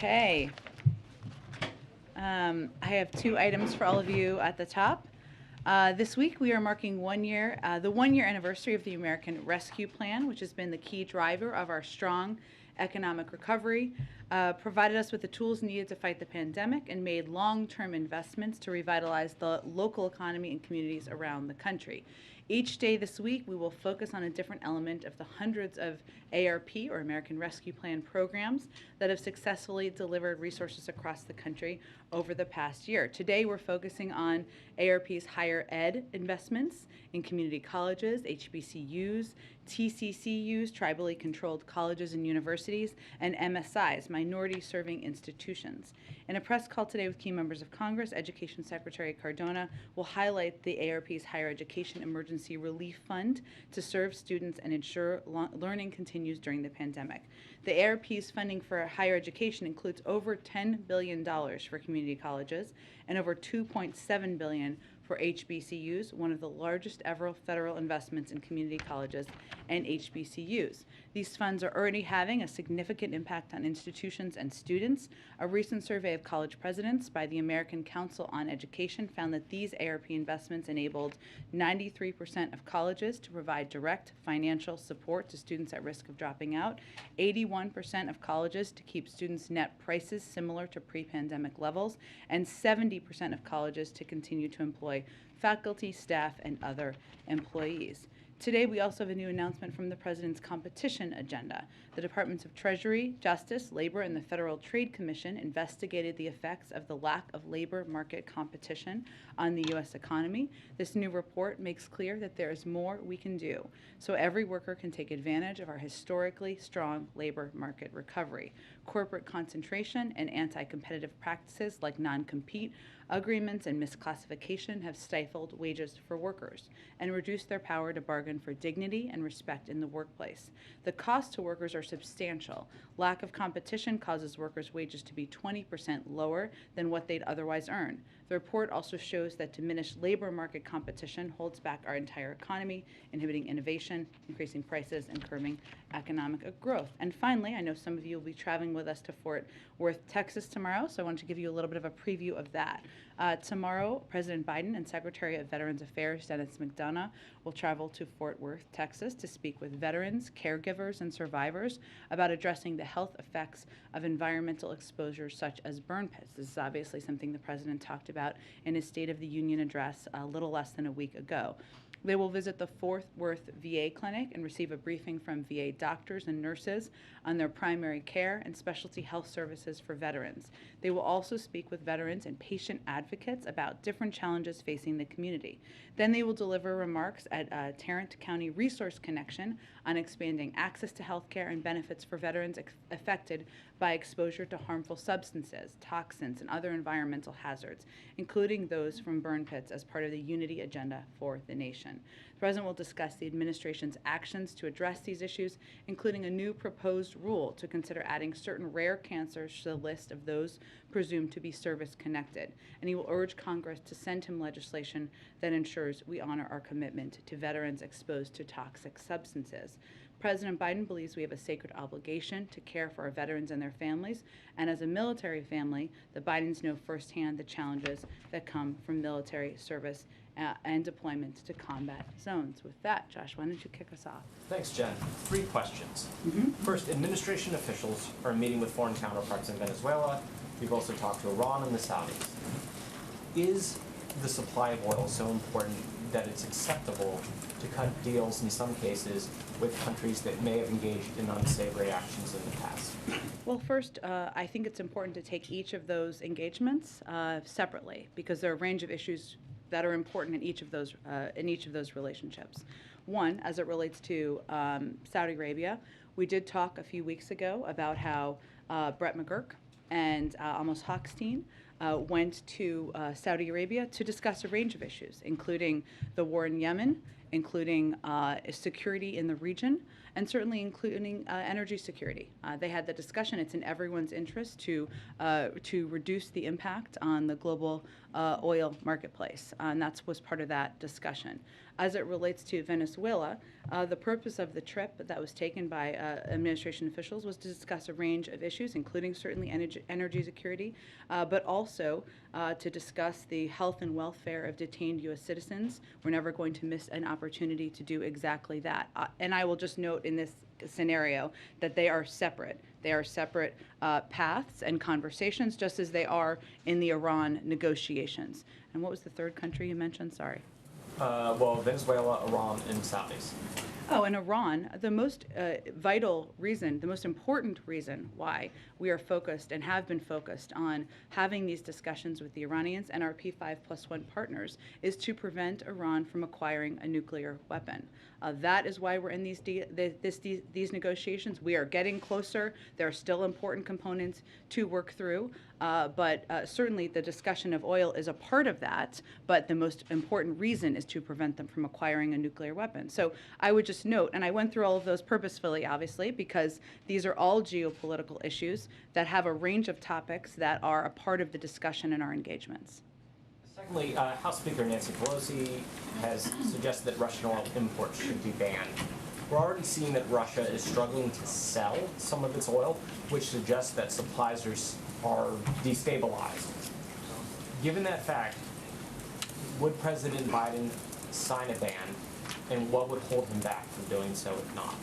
Okay. I have two items for all of you at the top. This week we are marking the 1 year anniversary of the American Rescue Plan, which has been the key driver of our strong economic recovery, provided us with the tools needed to fight the pandemic, and made long-term investments to revitalize the local economy and communities around the country. Each day this week, we will focus on a different element of the hundreds of ARP, or American Rescue Plan programs, that have successfully delivered resources across the country over the past year. Today, we're focusing on ARP's higher ed investments in community colleges, HBCUs, TCCUs, tribally controlled colleges and universities, and MSIs, minority-serving institutions. In a press call today with key members of Congress, Education Secretary Cardona will highlight the ARP's Higher Education Emergency Relief Fund to serve students and ensure learning continues during the pandemic. The ARP's funding for higher education includes over $10 billion for community colleges and over $2.7 billion for HBCUs, one of the largest ever federal investments in community colleges and HBCUs. These funds are already having a significant impact on institutions and students. A recent survey of college presidents by the American Council on Education found that these ARP investments enabled 93% of colleges to provide direct financial support to students at risk of dropping out, 81% of colleges to keep students' net prices similar to pre-pandemic levels, and 70% of colleges to continue to employ faculty, staff, and other employees. Today, we also have a new announcement from the President's competition agenda. The Departments of Treasury, Justice, Labor, and the Federal Trade Commission investigated the effects of the lack of labor market competition on the U.S. economy. This new report makes clear that there is more we can do so every worker can take advantage of our historically strong labor market recovery. Corporate concentration and anti-competitive practices like non-compete agreements and misclassification have stifled wages for workers and reduced their power to bargain for dignity and respect in the workplace. The costs to workers are substantial. Lack of competition causes workers' wages to be 20% lower than what they'd otherwise earn. The report also shows that diminished labor market competition holds back our entire economy, inhibiting innovation, increasing prices, and curbing economic growth. And finally, I know some of you will be traveling with us to Fort Worth, Texas tomorrow, so I wanted to give you a little bit of a preview of that. Tomorrow, President Biden and Secretary of Veterans Affairs Dennis McDonough will travel to Fort Worth, Texas to speak with veterans, caregivers, and survivors about addressing the health effects of environmental exposures such as burn pits. This is obviously something the President talked about in his State of the Union address a little less than a week ago. They will visit the Fort Worth VA clinic and receive a briefing from VA doctors and nurses on their primary care and specialty health services for veterans. They will also speak with veterans and patient advocates about different challenges facing the community. Then they will deliver remarks at Tarrant County Resource Connection on expanding access to health care and benefits for veterans affected by exposure to harmful substances, toxins, and other environmental hazards, including those from burn pits, as part of the Unity Agenda for the nation. The President will discuss the administration's actions to address these issues, including a new proposed rule to consider adding certain rare cancers to the list of those presumed to be service-connected. And he will urge Congress to send him legislation that ensures we honor our commitment to veterans exposed to toxic substances. President Biden believes we have a sacred obligation to care for our veterans and their families, and as a military family, the Bidens know firsthand the challenges that come from military service and deployment to combat zones. With that, Josh, why don't you kick us off? Thanks, Jen. 3 questions. First, administration officials are meeting with foreign counterparts in Venezuela. We've also talked to Iran and the Saudis. Is the supply of oil so important that it's acceptable to cut deals in some cases with countries that may have engaged in unsavory actions in the past? Well, first, I think it's important to take each of those engagements separately, because there are a range of issues that are important in each of those relationships. One, as it relates to Saudi Arabia, we did talk a few weeks ago about how Brett McGurk and Amos Hochstein went to Saudi Arabia to discuss a range of issues, including the war in Yemen, including security in the region, and certainly including energy security. They had the discussion. It's in everyone's interest to reduce the impact on the global oil marketplace, and that was part of that discussion. As it relates to Venezuela, the purpose of the trip that was taken by administration officials was to discuss a range of issues, including certainly energy security, but also to discuss the health and welfare of detained U.S. citizens. We're never going to miss an opportunity to do exactly that. And I will just note in this scenario that they are separate. They are separate paths and conversations, just as they are in the Iran negotiations. And what was the third country you mentioned? Sorry. Well, Venezuela, Iran, and Saudis. Oh, and Iran, the most vital reason, the most important reason why we are focused and have been focused on having these discussions with the Iranians and our P5+1 partners is to prevent Iran from acquiring a nuclear weapon. That is why we're in these negotiations. We are getting closer. There are still important components to work through, but certainly the discussion of oil is a part of that, but the most important reason is to prevent them from acquiring a nuclear weapon. So I would just note, and I went through all of those purposefully, obviously, because these are all geopolitical issues that have a range of topics that are a part of the discussion in our engagements. Secondly, House Speaker Nancy Pelosi has suggested that Russian oil imports should be banned. We're already seeing that Russia is struggling to sell some of its oil, which suggests that supplies are destabilized. Given that fact, would President Biden sign a ban, and what would hold him back from doing so if not?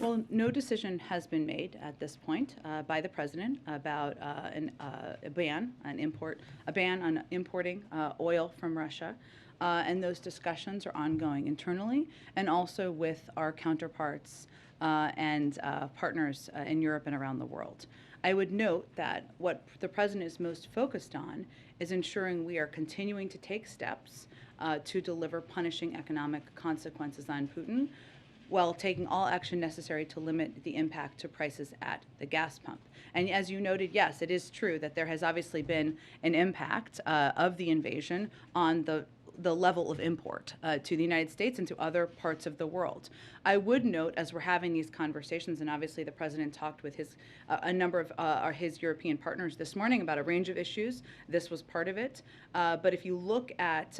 Well, no decision has been made at this point by the president about a ban on importing oil from Russia, and those discussions are ongoing internally and also with our counterparts and partners in Europe and around the world. I would note that what the president is most focused on is ensuring we are continuing to take steps to deliver punishing economic consequences on Putin, while taking all action necessary to limit the impact to prices at the gas pump. And as you noted, yes, it is true that there has obviously been an impact of the invasion on the level of import to the United States and to other parts of the world. I would note, as we're having these conversations, and obviously the president talked with a number of his European partners this morning about a range of issues. This was part of it. But if you look at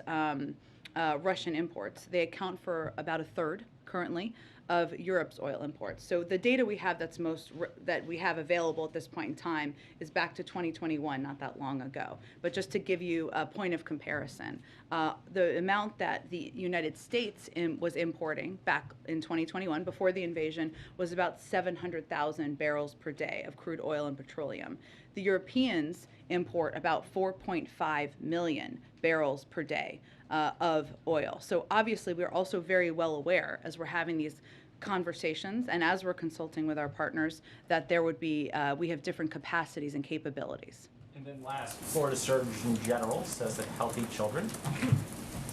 Russian imports, they account for about a third currently of Europe's oil imports. So the data we have that we have available at this point in time is back to 2021, not that long ago. But just to give you a point of comparison, the amount that the United States was importing back in 2021 before the invasion was about 700,000 barrels per day of crude oil and petroleum. The Europeans import about 4.5 million barrels per day of oil. So obviously we're also very well aware, as we're having these conversations and as we're consulting with our partners, that there would be, we have different capacities and capabilities. And then last, Florida Surgeon General says that healthy children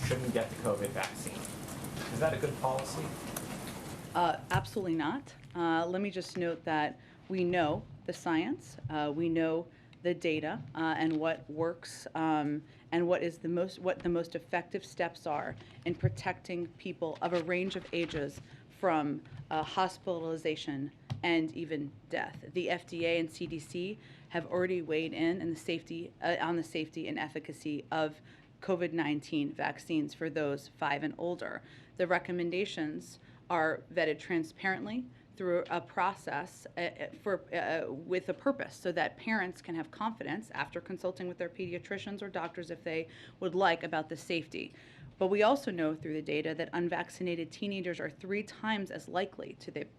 shouldn't get the COVID vaccine. Is that a good policy? Absolutely not. Let me just note that we know the science, we know the data, and what works, and what the most effective steps are in protecting people of a range of ages from hospitalization and even death. The FDA and CDC have already weighed in on the safety and efficacy of COVID-19 vaccines for those 5 and older. The recommendations are vetted transparently through a process with a purpose, so that parents can have confidence after consulting with their pediatricians or doctors if they would like about the safety. But we also know through the data that unvaccinated teenagers are 3 times as likely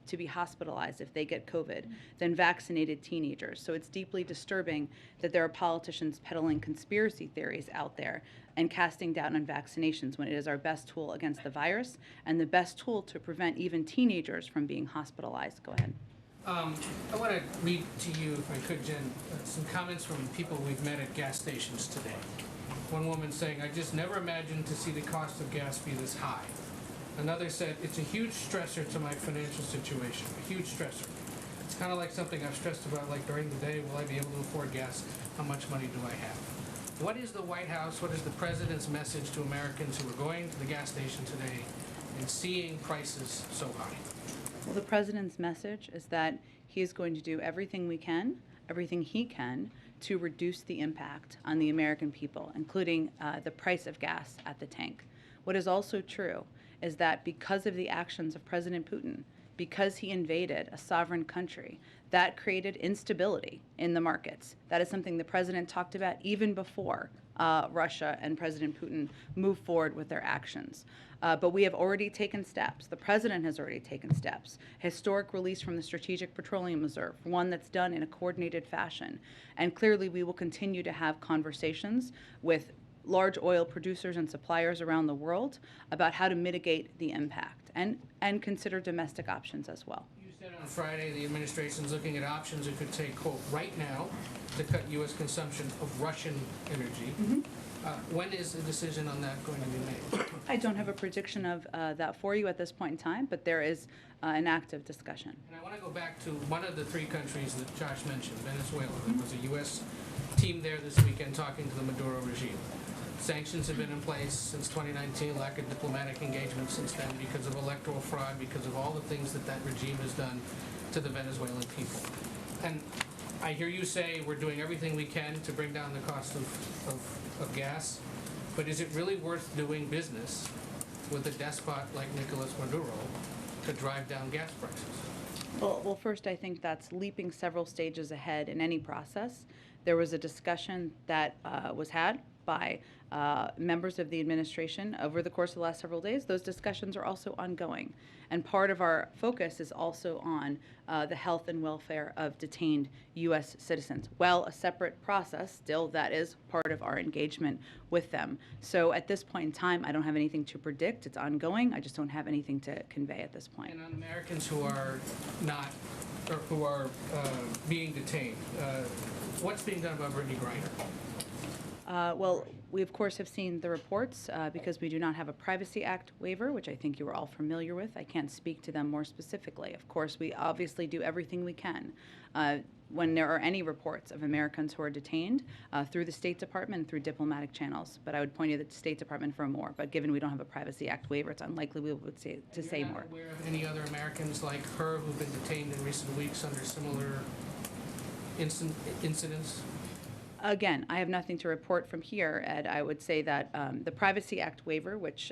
to be hospitalized if they get COVID than vaccinated teenagers. So it's deeply disturbing that there are politicians peddling conspiracy theories out there and casting doubt on vaccinations when it is our best tool against the virus and the best tool to prevent even teenagers from being hospitalized. Go ahead. I want to read to you, if I could, Jen, some comments from people we've met at gas stations today. One woman saying, "I just never imagined to see the cost of gas be this high." Another said, "It's a huge stressor to my financial situation, a huge stressor. It's kind of like something I've stressed about, like during the day, will I be able to afford gas? How much money do I have?" What is the White House, what is the President's message to Americans who are going to the gas station today and seeing prices so high? Well, the President's message is that he is going to do everything he can, to reduce the impact on the American people, including the price of gas at the tank. What is also true is that because of the actions of President Putin, because he invaded a sovereign country, that created instability in the markets. That is something the president talked about even before Russia and President Putin moved forward with their actions. But we have already taken steps. The president has already taken steps. Historic release from the Strategic Petroleum Reserve, one that's done in a coordinated fashion. And clearly we will continue to have conversations with large oil producers and suppliers around the world about how to mitigate the impact and consider domestic options as well. You said on Friday the administration's looking at options it could take, quote, right now to cut U.S. consumption of Russian energy. When is a decision on that going to be made? I don't have a prediction of that for you at this point in time, but there is an active discussion. And I want to go back to one of the three countries that Josh mentioned, Venezuela. There was a U.S. team there this weekend talking to the Maduro regime. Sanctions have been in place since 2019, lack of diplomatic engagement since then because of electoral fraud, because of all the things that regime has done to the Venezuelan people. And I hear you say we're doing everything we can to bring down the cost of gas, but is it really worth doing business with a despot like Nicolas Maduro to drive down gas prices? Well, first, I think that's leaping several stages ahead in any process. There was a discussion that was had by members of the administration over the course of the last several days. Those discussions are also ongoing. And part of our focus is also on the health and welfare of detained U.S. citizens. While a separate process, still that is part of our engagement with them. So at this point in time, I don't have anything to predict. It's ongoing. I just don't have anything to convey at this point. And on Americans who are not, or who are being detained, what's being done about Brittany Griner? Well, we of course have seen the reports because we do not have a Privacy Act waiver, which I think you are all familiar with. I can't speak to them more specifically. Of course, we obviously do everything we can when there are any reports of Americans who are detained through the State Department and through diplomatic channels. But I would point you to the State Department for more. But given we don't have a Privacy Act waiver, it's unlikely we would say to say more. Are you aware of any other Americans like her who've been detained in recent weeks under similar incidents? Again, I have nothing to report from here, Ed. I would say that the Privacy Act waiver, which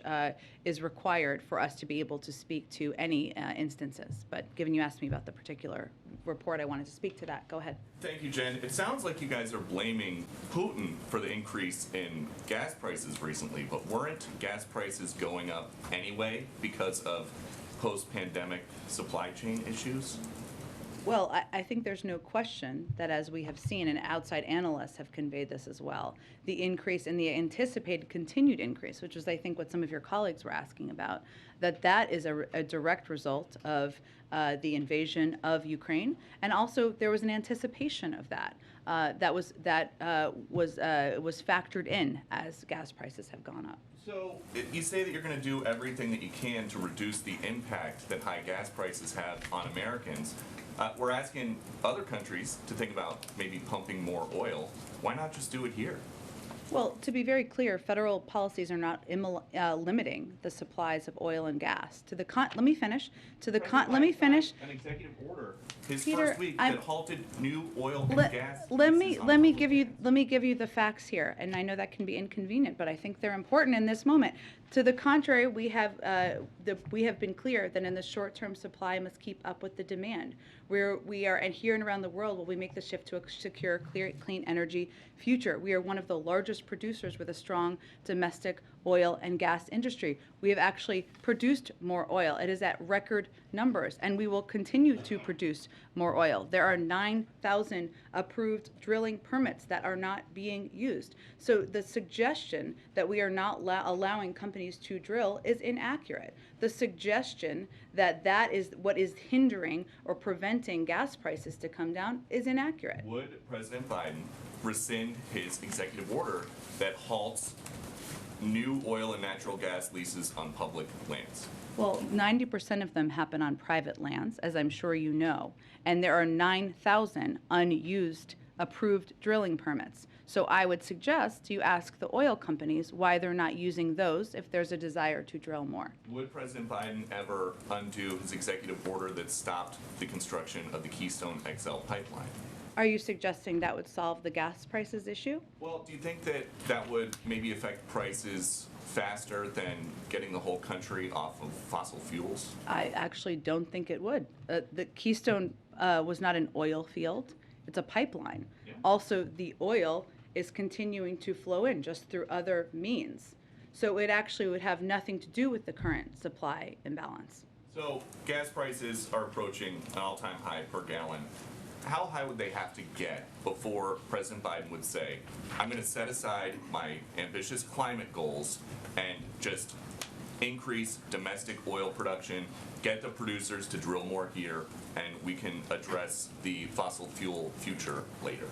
is required for us to be able to speak to any instances. But given you asked me about the particular report, I wanted to speak to that. Go ahead. Thank you, Jen. It sounds like you guys are blaming Putin for the increase in gas prices recently, but weren't gas prices going up anyway because of post-pandemic supply chain issues? Well, I think there's no question that, as we have seen, and outside analysts have conveyed this as well, the increase and the anticipated continued increase, which is, I think, what some of your colleagues were asking about, that is a direct result of the invasion of Ukraine, and also there was an anticipation of that. That was factored in as gas prices have gone up. So you say that you're going to do everything that you can to reduce the impact that high gas prices have on Americans. We're asking other countries to think about maybe pumping more oil. Why not just do it here? Well, to be very clear, federal policies are not limiting the supplies of oil and gas. Let me finish. Let me finish. An executive order his Peter, first week that halted new oil and gas. Let me give you the facts here, and I know that can be inconvenient, but I think they're important in this moment. To the contrary, we have been clear that in the short term, supply must keep up with the demand. We are, and here and around the world, will we make the shift to a secure, clean energy future. We are one of the largest producers with a strong domestic oil and gas industry. We have actually produced more oil. It is at record numbers, and we will continue to produce more oil. There are 9,000 approved drilling permits that are not being used. So the suggestion that we are not allowing companies to drill is inaccurate. The suggestion that that is what is hindering or preventing gas prices to come down is inaccurate. Would President Biden rescind his executive order that halts new oil and natural gas leases on public lands? Well, 90% of them happen on private lands, as I'm sure you know, and there are 9,000 unused approved drilling permits. So I would suggest you ask the oil companies why they're not using those if there's a desire to drill more. Would President Biden ever undo his executive order that stopped the construction of the Keystone XL pipeline? Are you suggesting that would solve the gas prices issue? Well, do you think that that would maybe affect prices faster than getting the whole country off of fossil fuels? I actually don't think it would. The Keystone was not an oil field, it's a pipeline. Yeah. Also, the oil is continuing to flow in just through other means. So it actually would have nothing to do with the current supply imbalance. So gas prices are approaching an all-time high per gallon. How high would they have to get before President Biden would say, I'm going to set aside my ambitious climate goals and just increase domestic oil production, get the producers to drill more here, and we can address the fossil fuel future later?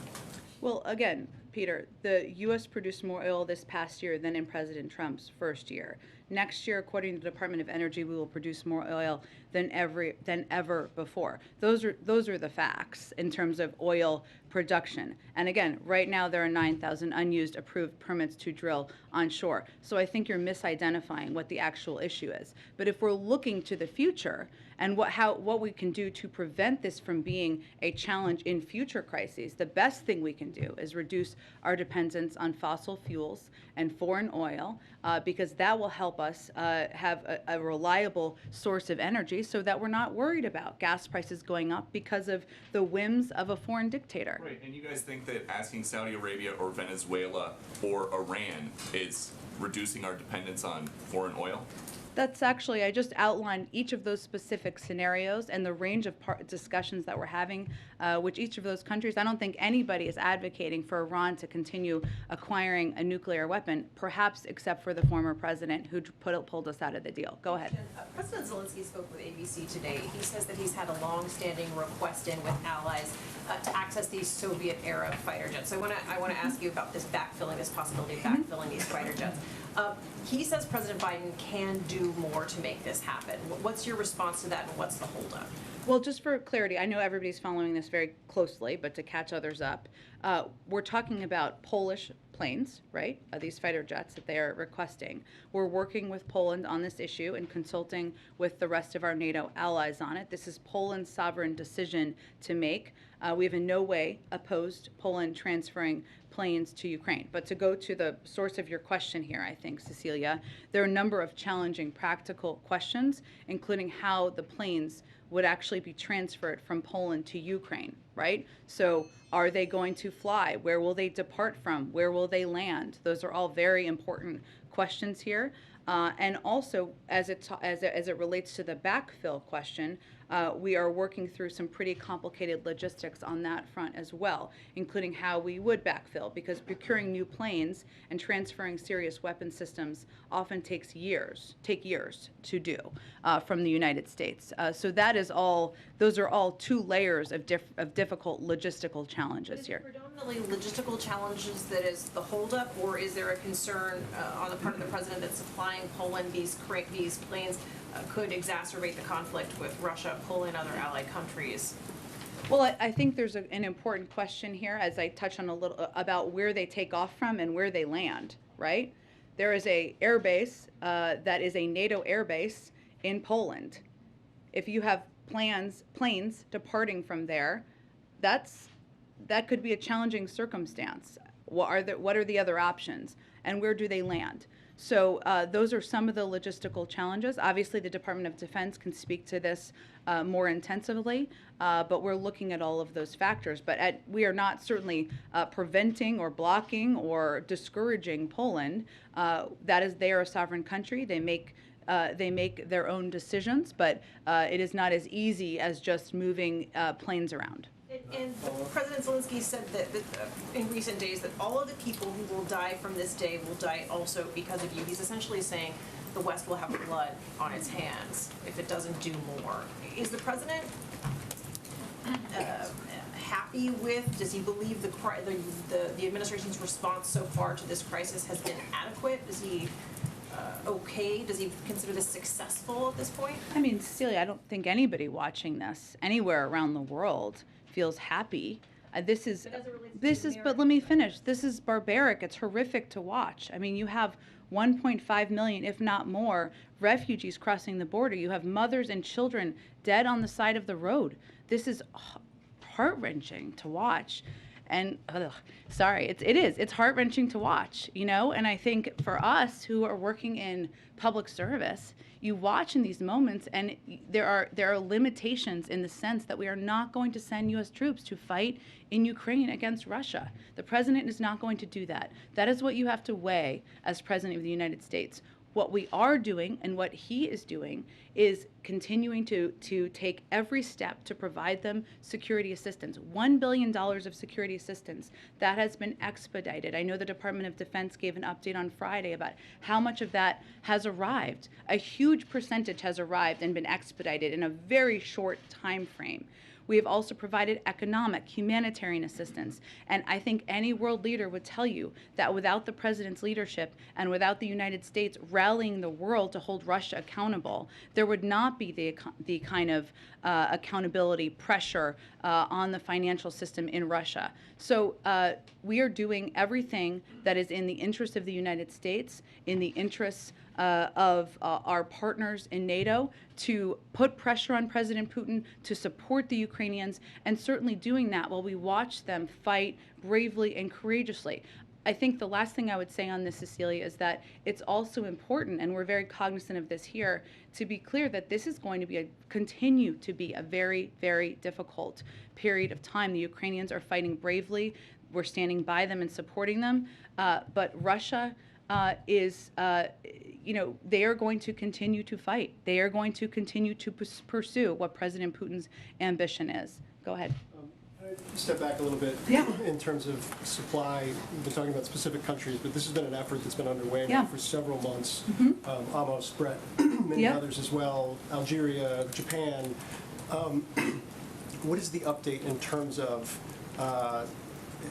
Well, again, Peter, the U.S. produced more oil this past year than in President Trump's first year. Next year, according to the Department of Energy, we will produce more oil than ever before. Those are the facts in terms of oil production. And again, right now there are 9,000 unused approved permits to drill onshore. So I think you're misidentifying what the actual issue is. But if we're looking to the future and what we can do to prevent this from being a challenge in future crises, the best thing we can do is reduce our dependence on fossil fuels and foreign oil, because that will help us have a reliable source of energy so that we're not worried about gas prices going up because of the whims of a foreign dictator. Right, and you guys think that asking Saudi Arabia or Venezuela or Iran is reducing our dependence on foreign oil? That's actually, I just outlined each of those specific scenarios and the range of discussions that we're having with each of those countries. I don't think anybody is advocating for Iran to continue acquiring a nuclear weapon, perhaps except for the former president who pulled us out of the deal. Go ahead. President Zelensky spoke with ABC today. He says that he's had a long-standing request in with allies to access these Soviet-era fighter jets. So I want to ask you about this possibility of backfilling these fighter jets. He says President Biden can do more to make this happen. What's your response to that, and what's the holdup? Well, just for clarity, I know everybody's following this very closely, but to catch others up, we're talking about Polish planes, right? These fighter jets that they are requesting. We're working with Poland on this issue and consulting with the rest of our NATO allies on it. This is Poland's sovereign decision to make. We have in no way opposed Poland transferring planes to Ukraine. But to go to the source of your question here, I think, Cecilia, there are a number of challenging practical questions, including how the planes would actually be transferred from Poland to Ukraine, right? So are they going to fly? Where will they depart from? Where will they land? Those are all very important questions here. And also, as it relates to the backfill question, we are working through some pretty complicated logistics on that front as well, including how we would backfill, because procuring new planes and transferring serious weapon systems often takes years to do from the United States. So that is all. Those are all two layers of difficult logistical challenges here. Is it predominantly logistical challenges that is the holdup, or is there a concern on the part of the president that supplying Poland these planes could exacerbate the conflict with Russia, Poland, other allied countries? Well, I think there's an important question here, as I touch on a little about where they take off from and where they land, right? There is a air base that is a NATO air base in Poland. If you have planes departing from there, that could be a challenging circumstance. What are the other options, and where do they land? So those are some of the logistical challenges. Obviously, the Department of Defense can speak to this more intensively, but we're looking at all of those factors. But we are not certainly preventing or blocking or discouraging Poland. They are a sovereign country. They make their own decisions, but it is not as easy as just moving planes around. And President Zelensky said that in recent days that all of the people who will die from this day will die also because of you. He's essentially saying the West will have blood on its hands if it doesn't do more. Is the president happy with? Does he believe the administration's response so far to this crisis has been adequate? Is he okay? Does he consider this successful at this point? I mean, Cecilia, I don't think anybody watching this anywhere around the world feels happy. But let me finish. This is barbaric. It's horrific to watch. I mean, you have 1.5 million, if not more, refugees crossing the border. You have mothers and children dead on the side of the road. This is heart-wrenching to watch. And it's heart-wrenching to watch, and I think for us who are working in public service, you watch in these moments, and there are limitations in the sense that we are not going to send U.S. troops to fight in Ukraine against Russia. The president is not going to do that. That is what you have to weigh as president of the United States. What we are doing and what he is doing is continuing to take every step to provide them security assistance. $1 billion of security assistance that has been expedited. I know the Department of Defense gave an update on Friday about how much of that has arrived. A huge percentage has arrived and been expedited in a very short time frame. We have also provided economic, humanitarian assistance. And I think any world leader would tell you that without the president's leadership and without the United States rallying the world to hold Russia accountable, there would not be the kind of accountability pressure on the financial system in Russia. So we are doing everything that is in the interest of the United States, in the interests of our partners in NATO, to put pressure on President Putin to support the Ukrainians, and certainly doing that while we watch them fight bravely and courageously. I think the last thing I would say on this, Cecilia, is that it's also important, and we're very cognizant of this here, to be clear that this is going to continue to be a very, very difficult period of time. The Ukrainians are fighting bravely. We're standing by them and supporting them. But Russia they are going to continue to fight. They are going to continue to pursue what President Putin's ambition is. Go ahead. Step back a little bit. Yeah. In terms of supply. We've been talking about specific countries, but this has been an effort that's been underway now for several months. Amos, Brett, many others as well, Algeria, Japan. What is the update in terms of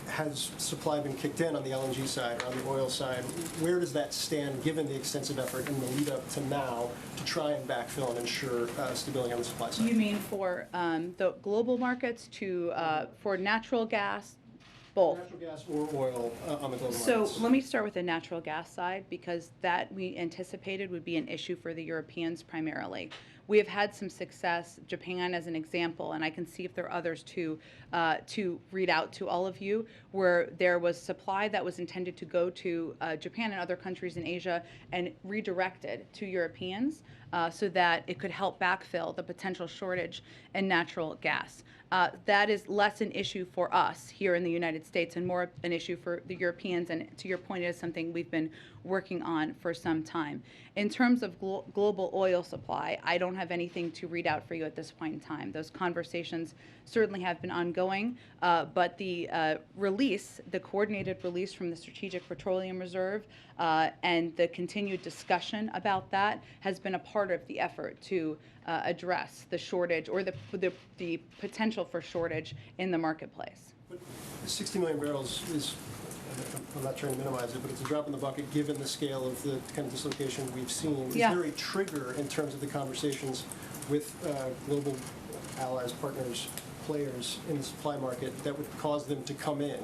has supply been kicked in on the LNG side or on the oil side? Where does that stand given the extensive effort in the lead up to now to try and backfill and ensure stability on the supply side? You mean for the global markets for natural gas? Both. Natural gas or oil on the global So markets. let me start with the natural gas side, because that we anticipated would be an issue for the Europeans primarily. We have had some success, Japan as an example, and I can see if there are others to read out to all of you, where there was supply that was intended to go to Japan and other countries in Asia and redirected to Europeans so that it could help backfill the potential shortage in natural gas. That is less an issue for us here in the United States and more an issue for the Europeans, and to your point, it is something we've been working on for some time. In terms of global oil supply, I don't have anything to read out for you at this point in time. Those conversations certainly have been ongoing, but the coordinated release from the Strategic Petroleum Reserve and the continued discussion about that has been a part of the effort to address the shortage or the potential for shortage in the marketplace. But 60 million barrels is, I'm not trying to minimize it, but it's a drop in the bucket given the scale of the kind of dislocation we've seen. Is there a trigger in terms of the conversations with global allies, partners, players in the supply market that would cause them to come in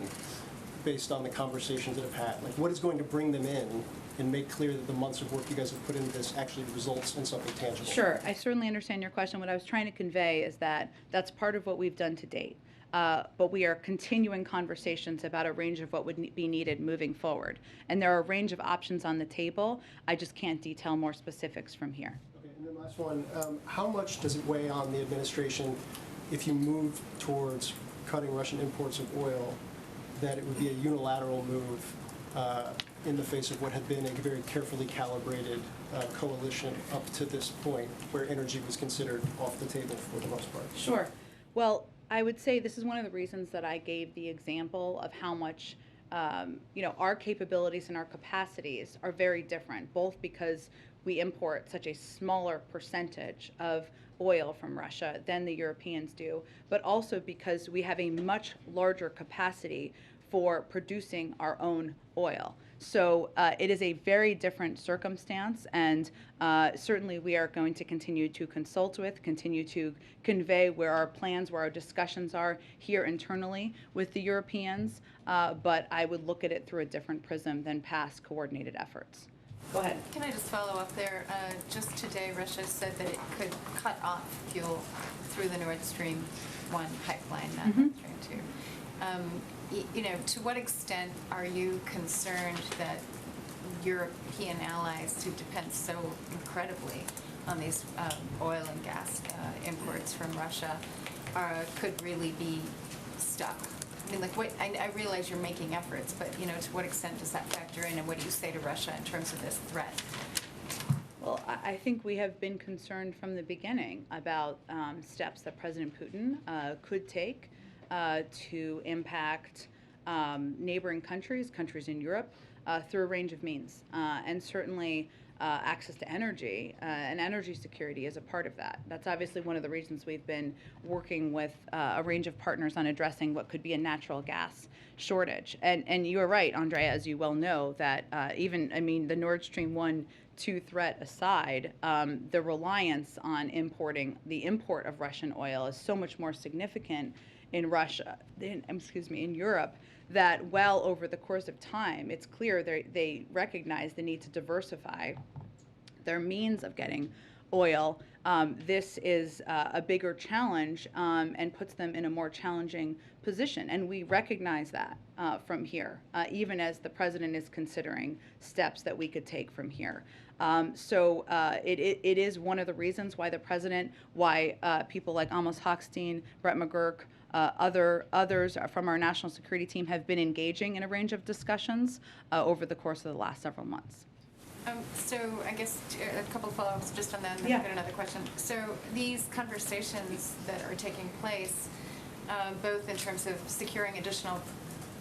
based on the conversations that have had? Like, what is going to bring them in and make clear that the months of work you guys have put into this actually results in something tangible? Sure. I certainly understand your question. What I was trying to convey is that that's part of what we've done to date. But we are continuing conversations about a range of what would be needed moving forward. And there are a range of options on the table. I just can't detail more specifics from here. Okay, and then last one, how much does it weigh on the administration if you move towards cutting Russian imports of oil, that it would be a unilateral move in the face of what had been a very carefully calibrated coalition up to this point, where energy was considered off the table for the most part? Sure. Well, I would say this is one of the reasons that I gave the example of how much our capabilities and our capacities are very different, both because we import such a smaller percentage of oil from Russia than the Europeans do, but also because we have a much larger capacity for producing our own oil. So it is a very different circumstance, and certainly we are going to continue to consult with, continue to convey where our plans, where our discussions are here internally with the Europeans, but I would look at it through a different prism than past coordinated efforts. Go ahead. Can I just follow up there? Just today, Russia said that it could cut off fuel through the Nord Stream 1 pipeline, not Nord Stream 2. to what extent are you concerned that European allies who depend so incredibly on these oil and gas imports from Russia could really be stuck? I mean, like, I realize you're making efforts, but, to what extent does that factor in, and what do you say to Russia in terms of this threat? Well, I think we have been concerned from the beginning about steps that President Putin could take to impact neighboring countries in Europe, through a range of means. And certainly access to energy and energy security is a part of that. That's obviously one of the reasons we've been working with a range of partners on addressing what could be a natural gas shortage. And you are right, Andrea, as you well know, that the Nord Stream 1-2 threat aside, the reliance on the import of Russian oil is so much more significant in Europe, that well over the course of time, it's clear they recognize the need to diversify their means of getting oil. This is a bigger challenge and puts them in a more challenging position. And we recognize that from here, even as the president is considering steps that we could take from here. So it is one of the reasons why why people like Amos Hochstein, Brett McGurk, others from our national security team have been engaging in a range of discussions over the course of the last several months. So I guess a couple of follow-ups just on that, and then I've got another question. So these conversations that are taking place, both in terms of securing additional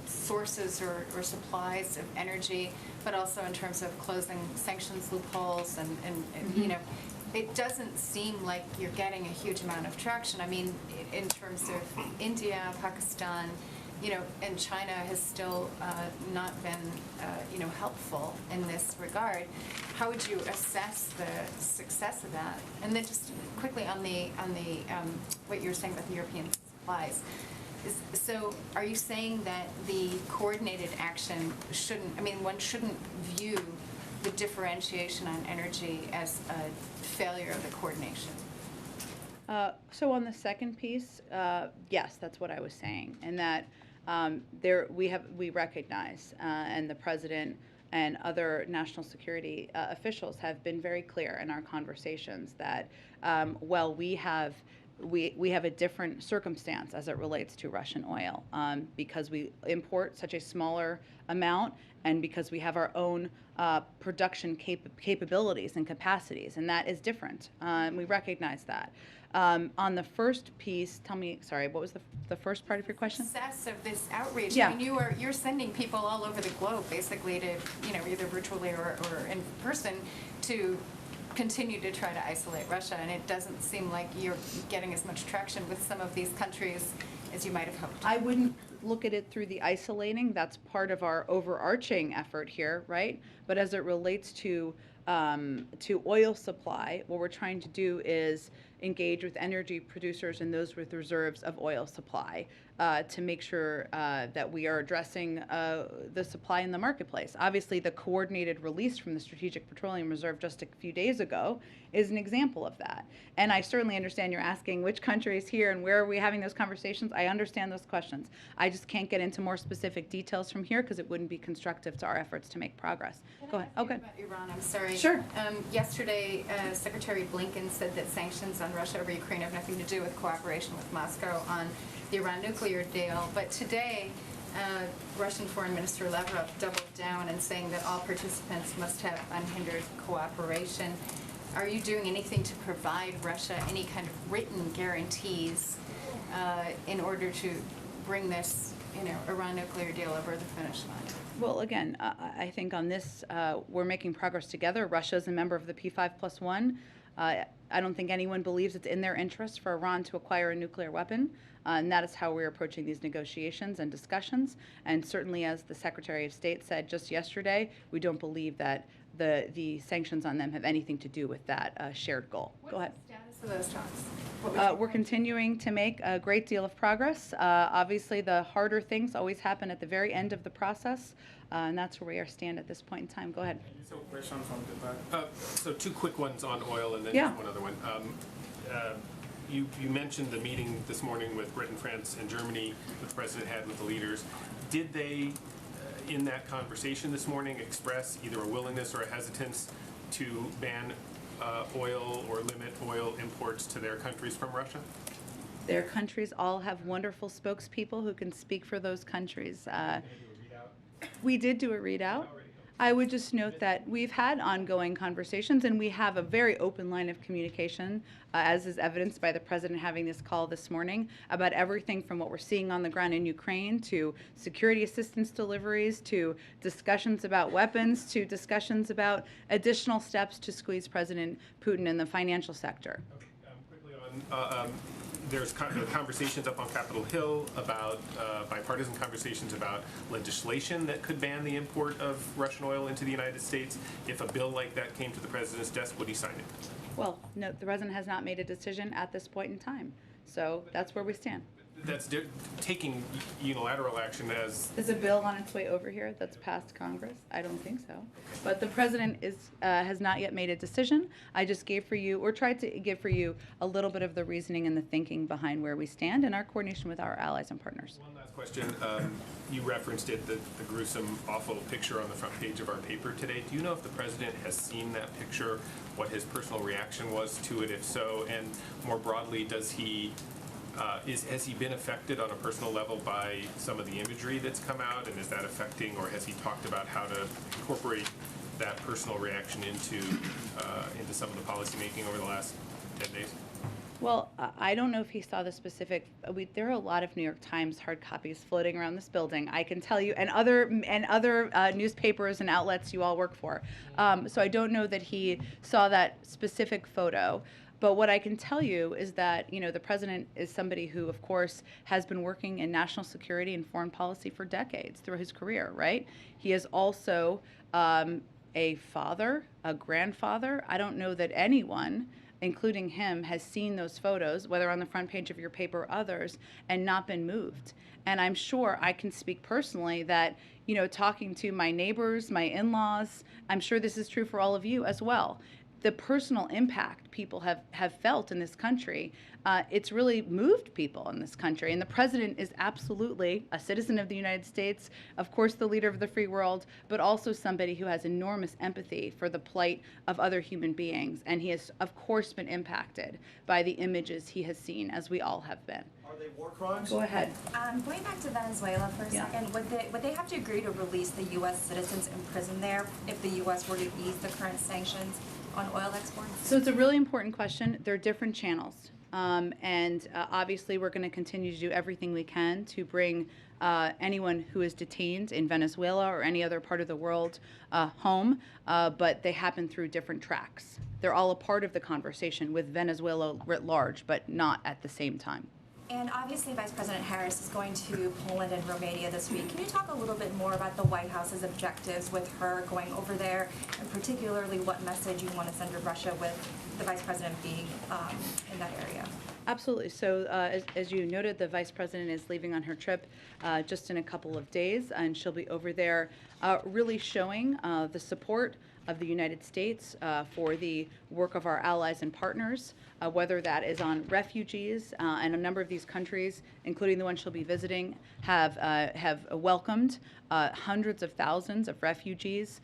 sources or supplies of energy, but also in terms of closing sanctions loopholes and it doesn't seem like you're getting a huge amount of traction. I mean, in terms of India, Pakistan, and China has still not been, helpful in this regard. How would you assess the success of that? And then just quickly on the what you were saying about the European supplies. So are you saying that the coordinated action one shouldn't view the differentiation on energy as a failure of the coordination? So on the second piece, yes, that's what I was saying, and that we recognize, and the president and other national security officials have been very clear in our conversations that we have a different circumstance as it relates to Russian oil, because we import such a smaller amount and because we have our own production capabilities and capacities, and that is different. We recognize that. On the first piece, tell me, sorry, what was the first part of your question? Success of this outreach. Yeah. I mean, you're sending people all over the globe, basically, to either virtually or in person, to continue to try to isolate Russia, and it doesn't seem like you're getting as much traction with some of these countries as you might have hoped. I wouldn't look at it through the isolating. That's part of our overarching effort here, right? But as it relates to oil supply, what we're trying to do is engage with energy producers and those with reserves of oil supply to make sure that we are addressing the supply in the marketplace. Obviously, the coordinated release from the Strategic Petroleum Reserve just a few days ago is an example of that. And I certainly understand you're asking which country is here and where are we having those conversations. I understand those questions. I just can't get into more specific details from here because it wouldn't be constructive to our efforts to make progress. Go ahead. Okay. About Iran, I'm sorry. Sure. Yesterday, Secretary Blinken said that sanctions on Russia over Ukraine have nothing to do with cooperation with Moscow on the Iran nuclear deal. But today, Russian Foreign Minister Lavrov doubled down and saying that all participants must have unhindered cooperation. Are you doing anything to provide Russia any kind of written guarantees in order to bring this, Iran nuclear deal over the finish line? Well, again, I think on this, we're making progress together. Russia is a member of the P5+1. I don't think anyone believes it's in their interest for Iran to acquire a nuclear weapon, and that is how we're approaching these negotiations and discussions. And certainly, as the Secretary of State said just yesterday, we don't believe that the sanctions on them have anything to do with that shared goal. Go ahead. What's the status of those talks? We're continuing to make a great deal of progress. Obviously, the harder things always happen at the very end of the process, and that's where we stand at this point in time. Go ahead. So, Rescind from the back. So two quick ones on oil and then Yeah. just one other one. you mentioned the meeting this morning with Britain, France, and Germany that the president had with the leaders. Did they, in that conversation this morning, express either a willingness or a hesitance to ban oil or limit oil imports to their countries from Russia? Their countries all have wonderful spokespeople who can speak for those countries. We did do a readout. I would just note that we've had ongoing conversations, and we have a very open line of communication, as is evidenced by the president having this call this morning, about everything from what we're seeing on the ground in Ukraine to security assistance deliveries to discussions about weapons to discussions about additional steps to squeeze President Putin in the financial sector. Okay, quickly on, there's conversations up on Capitol Hill about bipartisan conversations about legislation that could ban the import of Russian oil into the United States. If a bill like that came to the president's desk, would he sign it? Well, no, the president has not made a decision at this point in time. So that's where we stand. That's taking unilateral action as... Is a bill on its way over here that's passed Congress? I don't think so. But the president has not yet made a decision. I just gave for you, or tried to give for you, a little bit of the reasoning and the thinking behind where we stand in our coordination with our allies and partners. One last question. You referenced it, the gruesome, awful picture on the front page of our paper today. Do you know if the president has seen that picture, what his personal reaction was to it, if so? And more broadly, does he... has he been affected on a personal level by some of the imagery that's come out, and is that affecting, or has he talked about how to incorporate that personal reaction into some of the policy making over the last 10 days? Well, I don't know if he saw the specific. There are a lot of New York Times hard copies floating around this building. I can tell you, and other newspapers and outlets you all work for. So I don't know that he saw that specific photo. But what I can tell you is that, you know, the president is somebody who, of course, has been working in national security and foreign policy for decades through his career, right? He is also a father, a grandfather. I don't know that anyone, including him, has seen those photos, whether on the front page of your paper or others, and not been moved. And I'm sure I can speak personally that, you know, talking to my neighbors, my in-laws, I'm sure this is true for all of you as well. The personal impact people have felt in this country, it's really moved people in this country. And the president is absolutely a citizen of the United States, of course the leader of the free world, but also somebody who has enormous empathy for the plight of other human beings. And he has, of course, been impacted by the images he has seen, as we all have been. Are they war crimes? Go ahead. Going back to Venezuela for a second, would they have to agree to release the U.S. citizens imprisoned there if the U.S. were to ease the current sanctions on oil exports? So it's a really important question. There are different channels. And obviously we're going to continue to do everything we can to bring anyone who is detained in Venezuela or any other part of the world home, but they happen through different tracks. They're all a part of the conversation with Venezuela writ large, but not at the same time. And obviously Vice President Harris is going to Poland and Romania this week. Can you talk a little bit more about the White House's objectives with her going over there, and particularly what message you want to send to Russia with the Vice President being in that area? Absolutely. So as you noted, the Vice President is leaving on her trip just in a couple of days, and she'll be over there really showing the support of the United States for the work of our allies and partners, whether that is on refugees, and a number of these countries, including the one she'll be visiting, have welcomed hundreds of thousands of refugees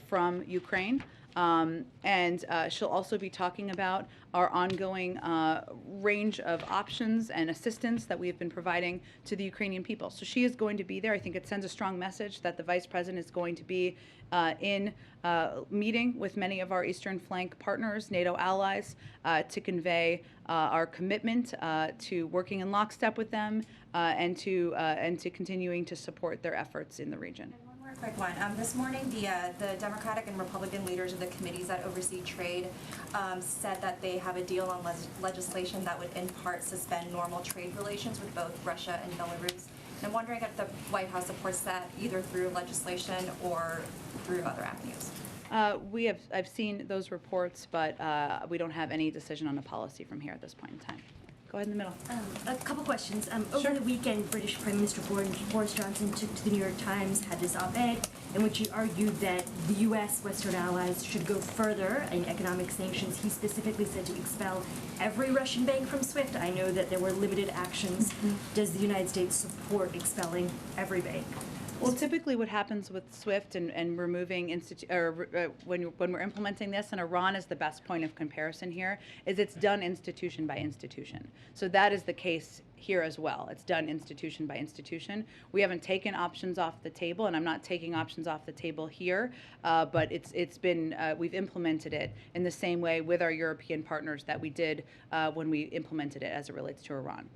from Ukraine. And she'll also be talking about our ongoing range of options and assistance that we have been providing to the Ukrainian people. So she is going to be there. I think it sends a strong message that the Vice President is going to be in meeting with many of our Eastern Flank partners, NATO allies, to convey our commitment to working in lockstep with them and to continuing to support their efforts in the region. Quick one. This morning, the Democratic and Republican leaders of the committees that oversee trade said that they have a deal on legislation that would in part suspend normal trade relations with both Russia and Belarus. And I'm wondering if the White House supports that either through legislation or through other avenues. I've seen those reports, but we don't have any decision on a policy from here at this point in time. Go ahead in the middle. A couple questions. Over Sure. the weekend, British Prime Minister Boris Johnson took to the New York Times, had this op-ed in which he argued that the U.S. Western allies should go further in economic sanctions. He specifically said to expel every Russian bank from SWIFT. I know that there were limited actions. Does the United States support expelling every bank? Well, typically what happens with SWIFT and removing when we're implementing this, and Iran is the best point of comparison here, is it's done institution by institution. So that is the case here as well. It's done institution by institution. We haven't taken options off the table, and I'm not taking options off the table here, but it's been we've implemented it in the same way with our European partners that we did when we implemented it as it relates to Iran.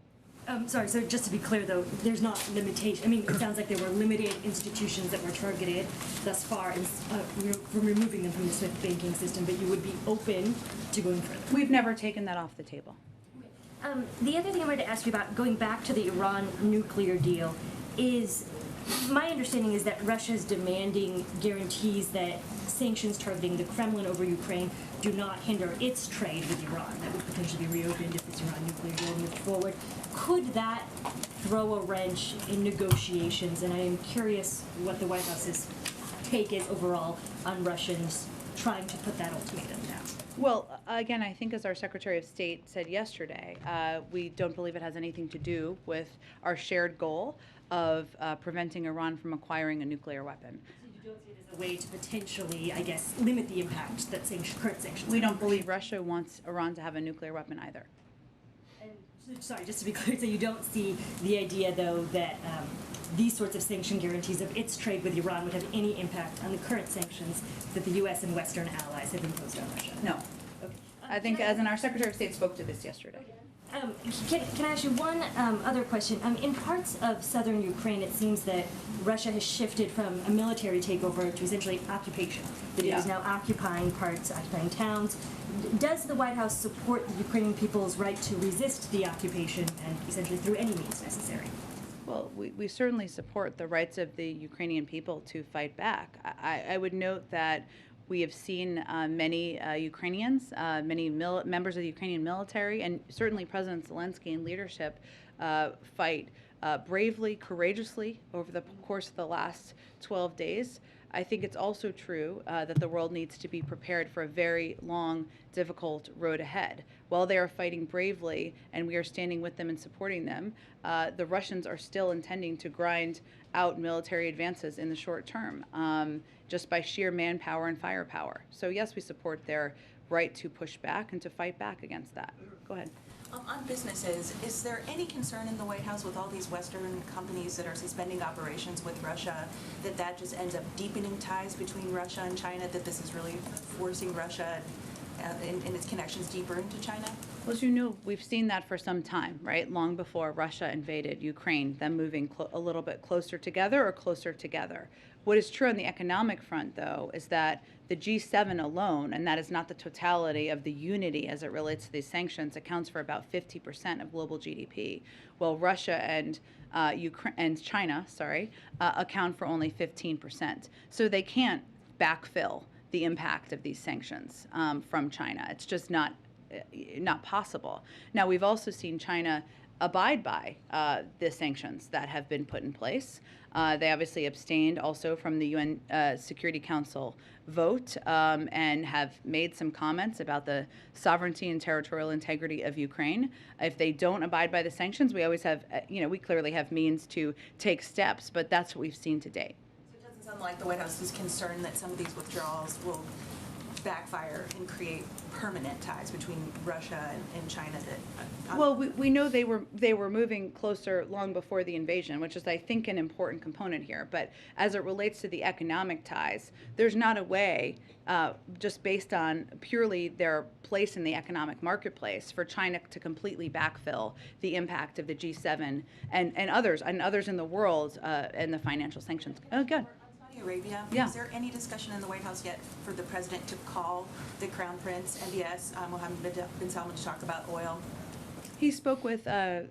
Sorry, so just to be clear though, there's not limitation. I mean, it sounds like there were limited institutions that were targeted thus far from removing them from the SWIFT banking system, but you would be open to going further. We've never taken that off the table. The other thing I wanted to ask you about, going back to the Iran nuclear deal, is my understanding is that Russia is demanding guarantees that sanctions targeting the Kremlin over Ukraine do not hinder its trade with Iran. That would potentially be reopened if this Iran nuclear deal moved forward. Could that throw a wrench in negotiations? And I am curious what the White House's take is overall on Russians trying to put that ultimatum down. Well, again, I think as our Secretary of State said yesterday, we don't believe it has anything to do with our shared goal of preventing Iran from acquiring a nuclear weapon. So you don't see it as a way to potentially, I guess, limit the impact that current sanctions We have? don't believe Russia wants Iran to have a nuclear weapon either. And, sorry, just to be clear, so you don't see the idea, though, that these sorts of sanction guarantees of its trade with Iran would have any impact on the current sanctions that the U.S. and Western allies have imposed on Russia? No. Okay. I think, as in our Secretary of State spoke to this yesterday. Can I ask you one other question? In parts of southern Ukraine, it seems that Russia has shifted from a military takeover to essentially occupation. That it is now occupying parts, occupying towns. Does the White House support the Ukrainian people's right to resist the occupation and essentially through any means necessary? Well, we certainly support the rights of the Ukrainian people to fight back. I would note that we have seen many Ukrainians, many members of the Ukrainian military, and certainly President Zelensky and leadership fight bravely, courageously over the course of the last 12 days. I think it's also true that the world needs to be prepared for a very long, difficult road ahead. While they are fighting bravely and we are standing with them and supporting them, the Russians are still intending to grind out military advances in the short term, just by sheer manpower and firepower. So yes, we support their right to push back and to fight back against that. Go ahead. On businesses, is there any concern in the White House with all these Western companies that are suspending operations with Russia, that just ends up deepening ties between Russia and China, that this is really forcing Russia in its connections deeper into China? Well, as you know, we've seen that for some time, right? Long before Russia invaded Ukraine, them moving a little bit closer together or closer together. What is true on the economic front, though, is that the G7 alone, and that is not the totality of the unity as it relates to these sanctions, accounts for about 50% of global GDP, while Russia and China, account for only 15%. So they can't backfill the impact of these sanctions from China. It's just not possible. Now, we've also seen China abide by the sanctions that have been put in place. They obviously abstained also from the UN Security Council vote and have made some comments about the sovereignty and territorial integrity of Ukraine. If they don't abide by the sanctions, we always have, we clearly have means to take steps, but that's what we've seen to date. So it doesn't sound like the White House is concerned that some of these withdrawals will backfire and create permanent ties between Russia and China. Well, we know they were moving closer long before the invasion, which is, I think, an important component here. But as it relates to the economic ties, there's not a way, just based on purely their place in the economic marketplace, for China to completely backfill the impact of the G7 and others in the world and the financial sanctions. Oh, good. Arabia. Yeah. Is there any discussion in the White House yet for the president to call the Crown Prince, MBS, Mohammed bin Salman, to talk about oil? He spoke with the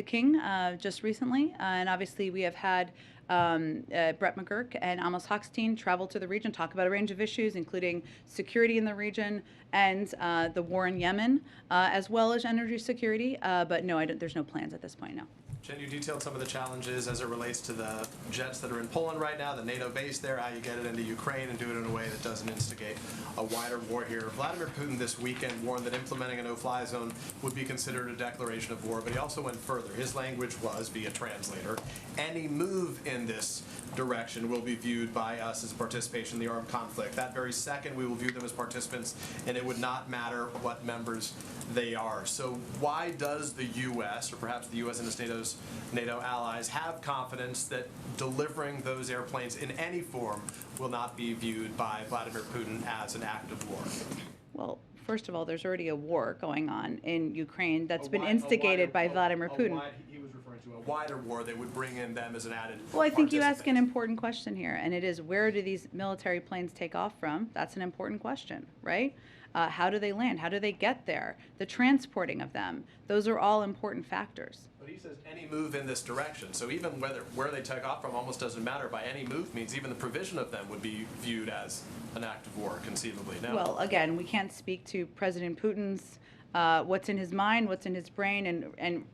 king just recently, and obviously we have had Brett McGurk and Amos Hochstein travel to the region, talk about a range of issues, including security in the region and the war in Yemen, as well as energy security. But no, there's no plans at this point, no. Jen, you detailed some of the challenges as it relates to the jets that are in Poland right now, the NATO base there, how you get it into Ukraine and do it in a way that doesn't instigate a wider war here. Vladimir Putin this weekend warned that implementing a no-fly zone would be considered a declaration of war, but he also went further. His language was, via translator, any move in this direction will be viewed by us as participation in the armed conflict. That very second, we will view them as participants, and it would not matter what members they are. So why does the U.S., or perhaps the U.S. and its NATO allies, have confidence that delivering those airplanes in any form will not be viewed by Vladimir Putin as an act of war? Well, first of all, there's already a war going on in Ukraine that's been instigated by Vladimir Putin. He was referring to a wider war that would bring in them as an added Well, I think you ask an participant. important question here, and it is, where do these military planes take off from? That's an important question, right? How do they land? How do they get there? The transporting of them. Those are all important factors. But he says any move in this direction. So even where they take off from almost doesn't matter. By any move means even the provision of them would be viewed as an act of war, conceivably. Now, Well, again, we can't speak to President Putin's what's in his mind, what's in his brain, and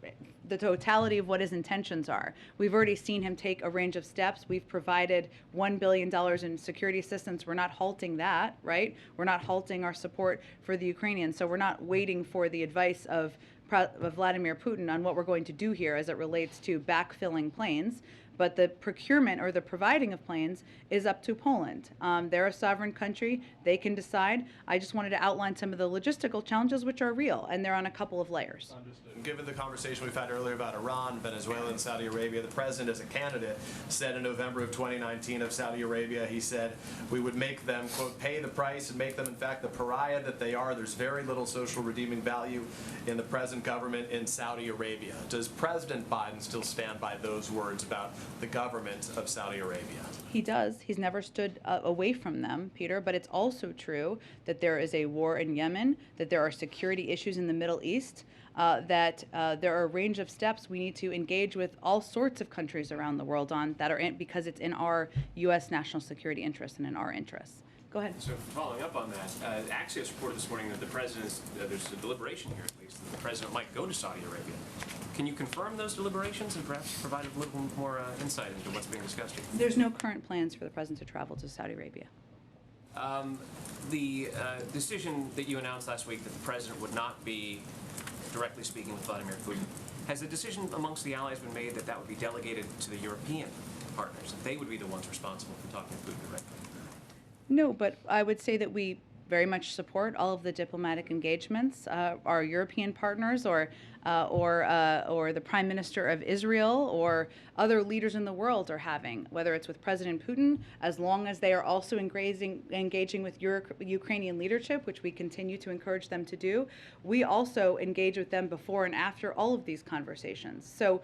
the totality of what his intentions are. We've already seen him take a range of steps. We've provided $1 billion in security assistance. We're not halting that, right? We're not halting our support for the Ukrainians. So we're not waiting for the advice of Vladimir Putin on what we're going to do here as it relates to backfilling planes. But the procurement or the providing of planes is up to Poland. They're a sovereign country. They can decide. I just wanted to outline some of the logistical challenges, which are real, and they're on a couple of layers. understood. Given the conversation we've had earlier about Iran, Venezuela, and Saudi Arabia, the president, as a candidate, said in November of 2019 of Saudi Arabia, he said, we would make them, quote, pay the price and make them, in fact, the pariah that they are. There's very little social redeeming value in the present government in Saudi Arabia. Does President Biden still stand by those words about the government of Saudi Arabia? He does. He's never stood away from them, Peter, but it's also true that there is a war in Yemen, that there are security issues in the Middle East, that there are a range of steps we need to engage with all sorts of countries around the world on that are because it's in our U.S. national security interests and in our interests. Go ahead. So following up on that, Axios reported this morning that the president's, there's a deliberation here at least, that the president might go to Saudi Arabia. Can you confirm those deliberations and perhaps provide a little more insight into what's being discussed here? There's no current plans for the president to travel to Saudi Arabia. The decision that you announced last week that the president would not be directly speaking with Vladimir Putin, has the decision amongst the allies been made that that would be delegated to the European partners, that they would be the ones responsible for talking to Putin directly? No, but I would say that we very much support all of the diplomatic engagements our European partners or the Prime Minister of Israel or other leaders in the world are having, whether it's with President Putin, as long as they are also engaging with Ukrainian leadership, which we continue to encourage them to do. We also engage with them before and after all of these conversations. So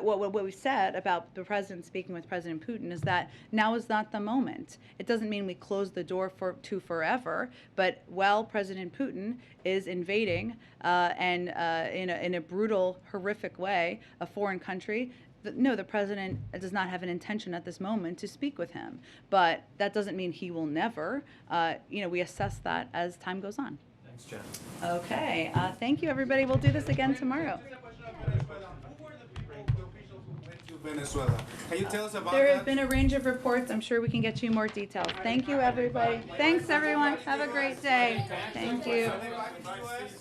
what we said about the president speaking with President Putin is that now is not the moment. It doesn't mean we close the door to forever, but while President Putin is invading and in a brutal, horrific way a foreign country, no, the president does not have an intention at this moment to speak with him. But that doesn't mean he will never. We assess that as time goes on. Thanks, Jen. Okay. Thank you, everybody. We'll do this again tomorrow. Venezuela. Can you tell us about There that? have been a range of reports. I'm sure we can get you more details. Thank you, everybody. Thanks, everyone. Have a great day. Thank you. Are they back in the US?